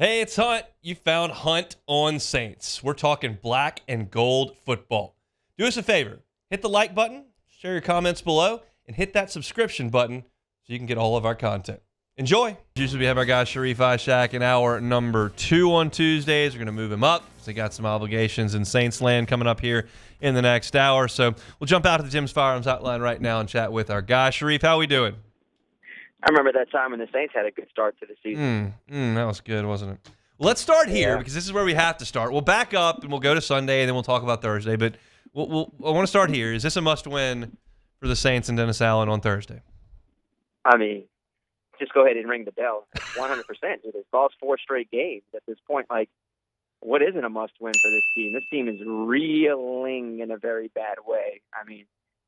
Hey, it's Hunt. You found Hunt on Saints. We're talking black and gold football. Do us a favor. Hit the like button, share your comments below, and hit that subscription button so you can get all of our content. Enjoy. Usually we have our guy Sharief Ishaq in hour number 2 on Tuesdays. We're going to move him up because he got some obligations in Saints land coming up here in the next hour. So we'll jump out to the Jim's Firearms Hotline right now and chat with our guy. Sharief, how are we doing? I remember that time when the Saints had a good start to the season. That was good, wasn't it? Well, let's start here because this is where we have to start. We'll back up and we'll go to Sunday and then we'll talk about Thursday. But I want to start here. Is this a must-win for the Saints and Dennis Allen on Thursday? I mean, just go ahead and ring the bell. 100%. They've lost 4 straight games at this point. Like, what isn't a must-win for this team? This team is reeling in a very bad way. I mean,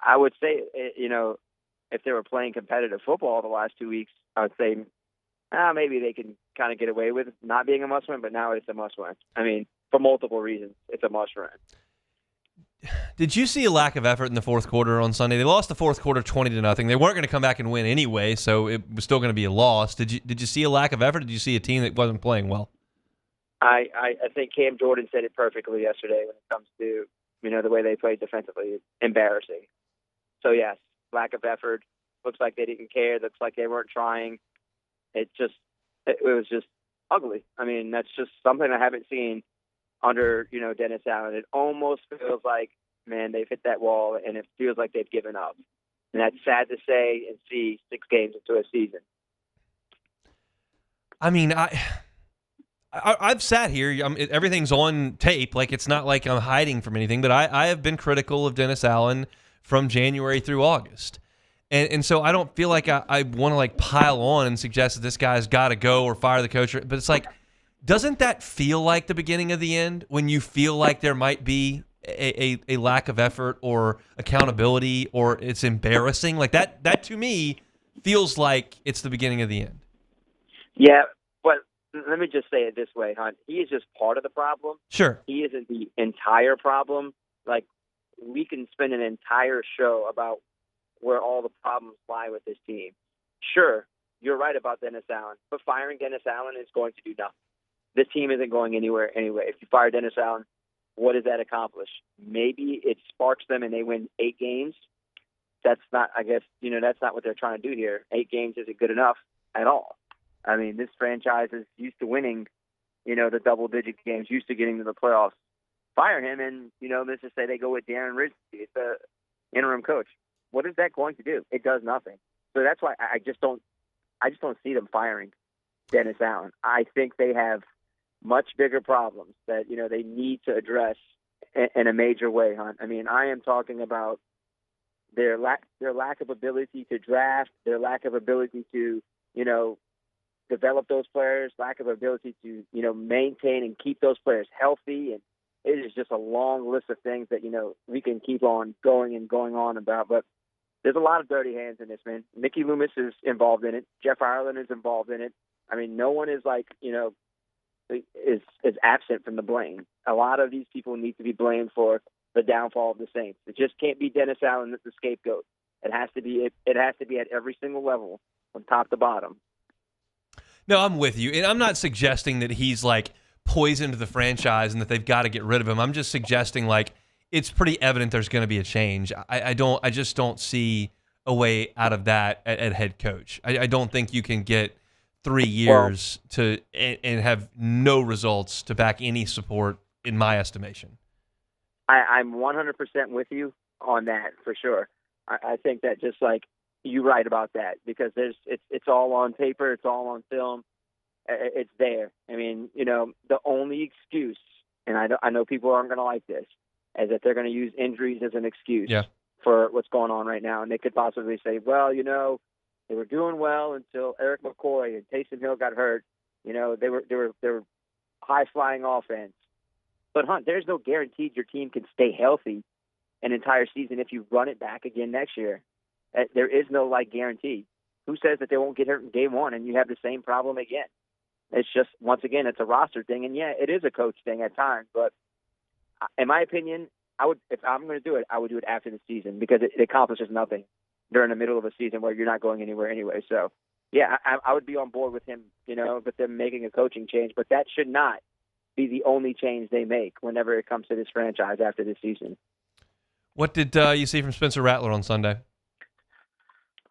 I would say, if they were playing competitive football the last 2 weeks, I would say maybe they can kind of get away with not being a must-win, but now it's a must-win. I mean, for multiple reasons, it's a must-win. Did you see a lack of effort in the fourth quarter on Sunday? They lost the fourth quarter 20-0. They weren't going to come back and win anyway, so it was still going to be a loss. Did you see a lack of effort? Did you see a team that wasn't playing well? I think Cam Jordan said it perfectly yesterday when it comes to, the way they played defensively. It's embarrassing. So, yes, lack of effort. Looks like they didn't care. Looks like they weren't trying. It was just ugly. I mean, that's just something I haven't seen under, Dennis Allen. It almost feels like, man, they've hit that wall, and it feels like they've given up. And that's sad to say and see 6 games into a season. I mean, I've sat here. Everything's on tape. Like, it's not like I'm hiding from anything. But I have been critical of Dennis Allen from January through August. And so I don't feel like I want to, pile on and suggest that this guy's got to go or fire the coach. But it's like, doesn't that feel like the beginning of the end when you feel like there might be a lack of effort or accountability or it's embarrassing? Like, that to me feels like it's the beginning of the end. Yeah, but let me just say it this way, Hunt. He is just part of the problem. Sure. He isn't the entire problem. Like, we can spend an entire show about where all the problems lie with this team. Sure, you're right about Dennis Allen, but firing Dennis Allen is going to do nothing. This team isn't going anywhere anyway. If you fire Dennis Allen, what does that accomplish? Maybe it sparks them and they win 8 games. That's not, I guess, that's not what they're trying to do here. 8 games isn't good enough at all. I mean, this franchise is used to winning, the double-digit games, used to getting to the playoffs. Fire him and, let's just say they go with Darren Ridgely. It's the interim coach. What is that going to do? It does nothing. So that's why I just don't see them firing Dennis Allen. I think they have much bigger problems that, they need to address in a major way, Hunt. I mean, I am talking about their lack of ability to draft, their lack of ability to, develop those players, lack of ability to, maintain and keep those players healthy. And it is just a long list of things that, we can keep on going on about. But there's a lot of dirty hands in this, man. Mickey Loomis is involved in it. Jeff Ireland is involved in it. I mean, no one is is absent from the blame. A lot of these people need to be blamed for the downfall of the Saints. It just can't be Dennis Allen that's the scapegoat. It has to be at every single level, from top to bottom. No, I'm with you. And I'm not suggesting that he's poisoned the franchise and that they've got to get rid of him. I'm just suggesting it's pretty evident there's going to be a change. I just don't see a way out of that at head coach. I don't think you can get 3 years and have no results to back any support, in my estimation. I'm 100% with you on that for sure. I think that just you're right about that, because it's all on paper, it's all on film, it's there. I mean, the only excuse, and I know people aren't going to like this, is that they're going to use injuries as an excuse for what's going on right now. And they could possibly say, well, they were doing well until Eric McCoy and Taysom Hill got hurt. They were high-flying offense. But, Hunt, there's no guarantee your team can stay healthy an entire season if you run it back again next year. There is no, guarantee. Who says that they won't get hurt in game 1 and you have the same problem again? It's just, once again, it's a roster thing. And, yeah, it is a coach thing at times, but in my opinion, if I'm going to do it, I would do it after the season, because it accomplishes nothing during the middle of a season where you're not going anywhere anyway. So yeah, I would be on board with him, with them making a coaching change, but that should not be the only change they make whenever it comes to this franchise after this season. What did you see from Spencer Rattler on Sunday?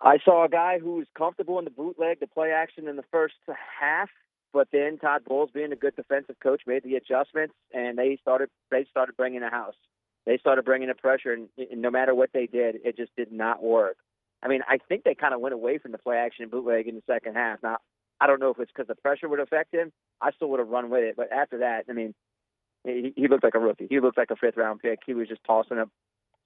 I saw a guy who was comfortable in the bootleg, the play action in the first half, but then Todd Bowles, being a good defensive coach, made the adjustments, and they started bringing the house. They started bringing the pressure, and no matter what they did, it just did not work. I mean, I think they kind of went away from the play action and bootleg in the second half. Now, I don't know if it's because the pressure would affect him. I still would have run with it, but after that, I mean, he looked like a rookie. He looked like a fifth-round pick. He was just tossing up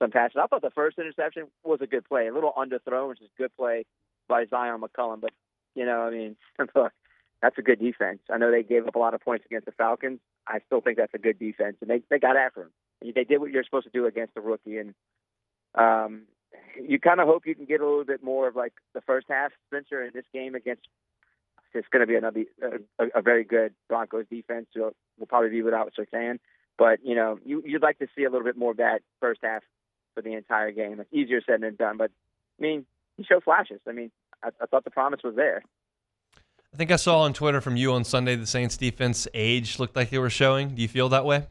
some passes. I thought the first interception was a good play, a little underthrown, which is a good play by Zion McCullum. But, I mean, look, that's a good defense. I know they gave up a lot of points against the Falcons. I still think that's a good defense, and they got after him. They did what you're supposed to do against a rookie, and you kind of hope you can get a little bit more of like the first half, Spencer, in this game against. It's going to be a very good Broncos defense. So we'll probably be without Surtain, but you'd like to see a little bit more of that first half for the entire game. It's easier said than done, but I mean, he showed flashes. I mean, I thought the promise was there. I think I saw on Twitter from you on Sunday the Saints defense age looked like they were showing. Do you feel that way?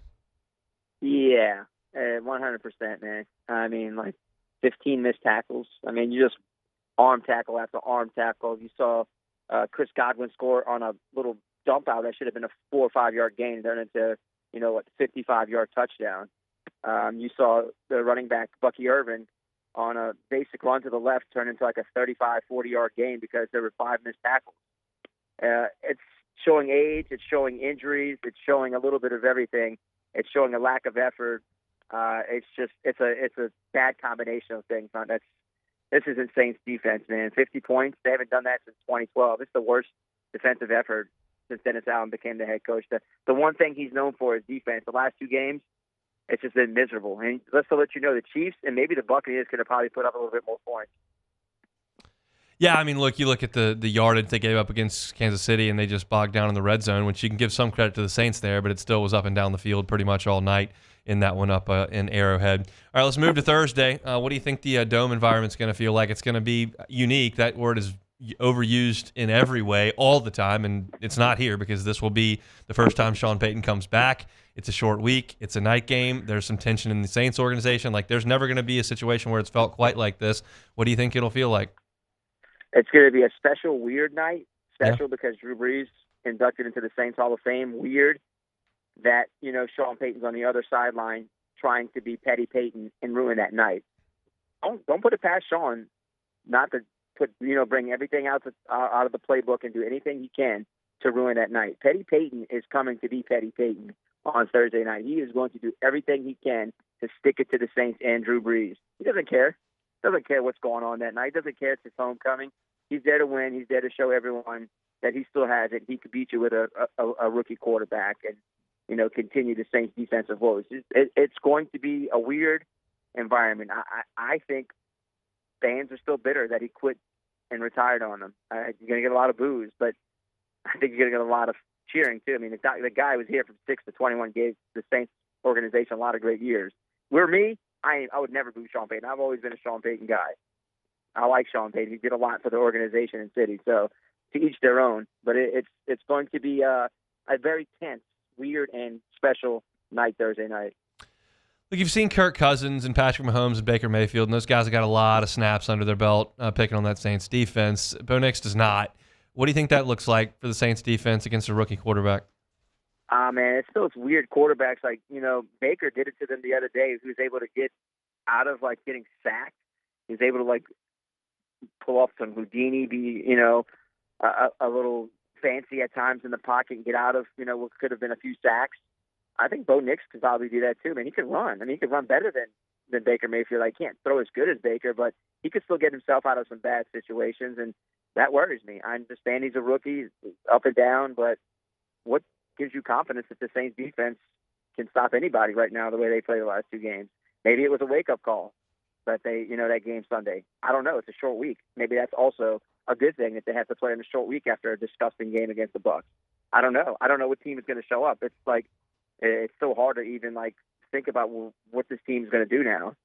Yeah, 100%, man. I mean, like 15 missed tackles. I mean, you just arm tackle after arm tackle. You saw Chris Godwin score on a little dump out that should have been a 4 or 5 yard gain, turned into 55-yard touchdown. You saw the running back Bucky Irvin on a basic run to the left turn into like a 35, 40-yard gain because there were 5 missed tackles. It's showing age, it's showing injuries, it's showing a little bit of everything. It's showing a lack of effort. It's a bad combination of things. This isn't Saints defense, man. 50 points. They haven't done that since 2012. It's the worst defensive effort since Dennis Allen became the head coach. The one thing he's known for is defense. The last 2 games, it's just been miserable. And let's let you know, the Chiefs and maybe the Buccaneers could have probably put up a little bit more points. Yeah, I mean, look, you look at the yardage they gave up against Kansas City, and they just bogged down in the red zone, which you can give some credit to the Saints there, but it still was up and down the field pretty much all night in that one up in Arrowhead. All right, let's move to Thursday. What do you think the dome environment's going to feel like? It's going to be unique. That word is overused in every way all the time, and it's not here because this will be the first time Sean Payton comes back. It's a short week. It's a night game. There's some tension in the Saints organization. Like, there's never going to be a situation where it's felt quite like this. What do you think it'll feel like? It's going to be a special, weird night. Special because Drew Brees inducted into the Saints Hall of Fame. Weird that, Sean Payton's on the other sideline trying to be Petty Payton and ruin that night. Don't put it past Sean not to bring everything out of the playbook and do anything he can to ruin that night. Petty Payton is coming to be Petty Payton on Thursday night. He is going to do everything he can to stick it to the Saints and Drew Brees. He doesn't care. Doesn't care what's going on that night. Doesn't care it's his homecoming. He's there to win. He's there to show everyone that he still has it. He could beat you with a rookie quarterback and, continue the Saints defensive woes. It's going to be a weird environment. I think fans are still bitter that he quit and retired on them. You're going to get a lot of boos, but I think you're going to get a lot of cheering too. I mean, the guy was here from 6 to 21, gave the Saints organization a lot of great years. I would never boo Sean Payton. I've always been a Sean Payton guy. I like Sean Payton. He did a lot for the organization and city. So to each their own. But it's going to be a very tense, weird, and special night Thursday night. Look, you've seen Kirk Cousins and Patrick Mahomes and Baker Mayfield, and those guys have got a lot of snaps under their belt picking on that Saints defense. Bo Nix does not. What do you think that looks like for the Saints defense against a rookie quarterback? Man, it's still weird quarterbacks. Like, Baker did it to them the other day. He was able to get out of, getting sacked. He was able to, pull off some Houdini, be, a little fancy at times in the pocket and get out of, what could have been a few sacks. I think Bo Nix could probably do that too. Man, he could run. I mean, he could run better than Baker Mayfield. I can't throw as good as Baker, but he could still get himself out of some bad situations, and that worries me. I understand he's a rookie, up and down, but what gives you confidence that the Saints defense can stop anybody right now the way they play the last 2 games? Maybe it was a wake-up call that that game Sunday. I don't know. It's a short week. Maybe that's also a good thing that they have to play in a short week after a disgusting game against the Bucs. I don't know. I don't know what team is going to show up. It's so hard to even think about what this team is going to do now.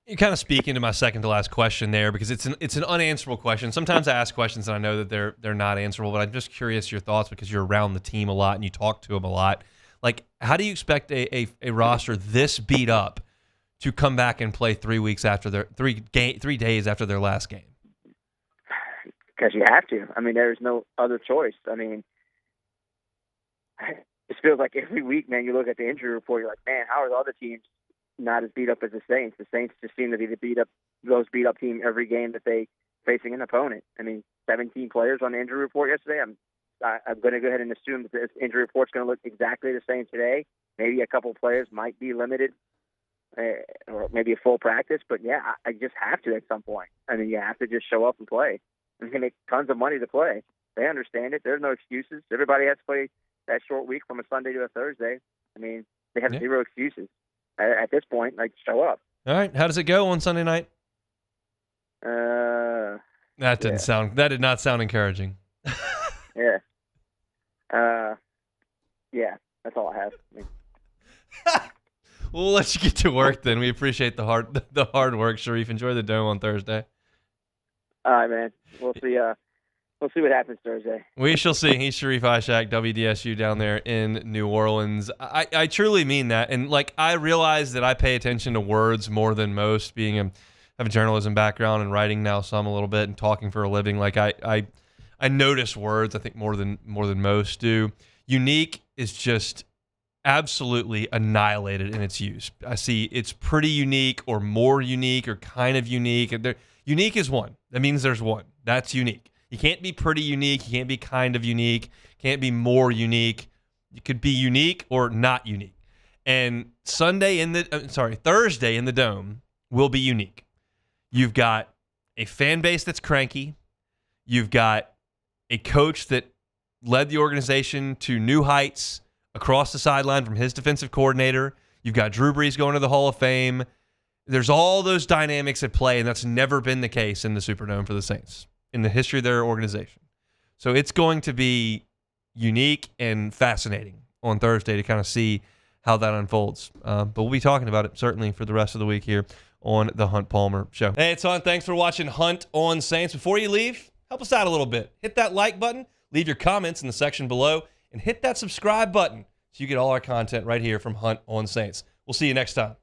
You're kind of speaking to my second to last question there, because it's an unanswerable question. Sometimes I ask questions and I know that they're not answerable, but I'm just curious your thoughts because you're around the team a lot and you talk to them a lot. Like, how do you expect a roster this beat up to come back and play 3 weeks after their 3 days after their last game? Because you have to. I mean, there's no other choice. I mean, it feels like every week, man, you look at the injury report, you're like, man, how are the other teams not as beat up as the Saints? The Saints just seem to be the beat up team every game that they facing an opponent. I mean, 17 players on the injury report yesterday. I'm going to go ahead and assume that this injury report's going to look exactly the same today. Maybe a couple of players might be limited, or maybe a full practice. But yeah, I just have to at some point. I mean, you have to just show up and play. It's going to make tons of money to play. They understand it. There's no excuses. Everybody has to play that short week from a Sunday to a Thursday. I mean, they have zero excuses at this point. Like, show up. All right. How does it go on Sunday night? That did not sound encouraging. Yeah. Yeah. That's all I have. I mean, we'll let you get to work then. We appreciate the hard work, Sharief. Enjoy the Dome on Thursday. All right, man. We'll see. We'll see what happens Thursday. We shall see. He's Sharief Ishaq, WDSU down there in New Orleans. I truly mean that. And, like, I realize that I pay attention to words more than most, have a journalism background and writing now some a little bit and talking for a living. Like, I notice words, I think, more than most do. Unique is just absolutely annihilated in its use. I see it's pretty unique or more unique or kind of unique. Unique is one. That means there's one. That's unique. You can't be pretty unique. You can't be kind of unique. Can't be more unique. You could be unique or not unique. And Thursday in the Dome will be unique. You've got a fan base that's cranky. You've got a coach that led the organization to new heights across the sideline from his defensive coordinator. You've got Drew Brees going to the Hall of Fame. There's all those dynamics at play, and that's never been the case in the Superdome for the Saints in the history of their organization. So it's going to be unique and fascinating on Thursday to kind of see how that unfolds. But we'll be talking about it certainly for the rest of the week here on the Hunt Palmer Show. Hey, it's Hunt. Thanks for watching Hunt on Saints. Before you leave, help us out a little bit. Hit that like button, leave your comments in the section below, and hit that subscribe button so you get all our content right here from Hunt on Saints. We'll see you next time.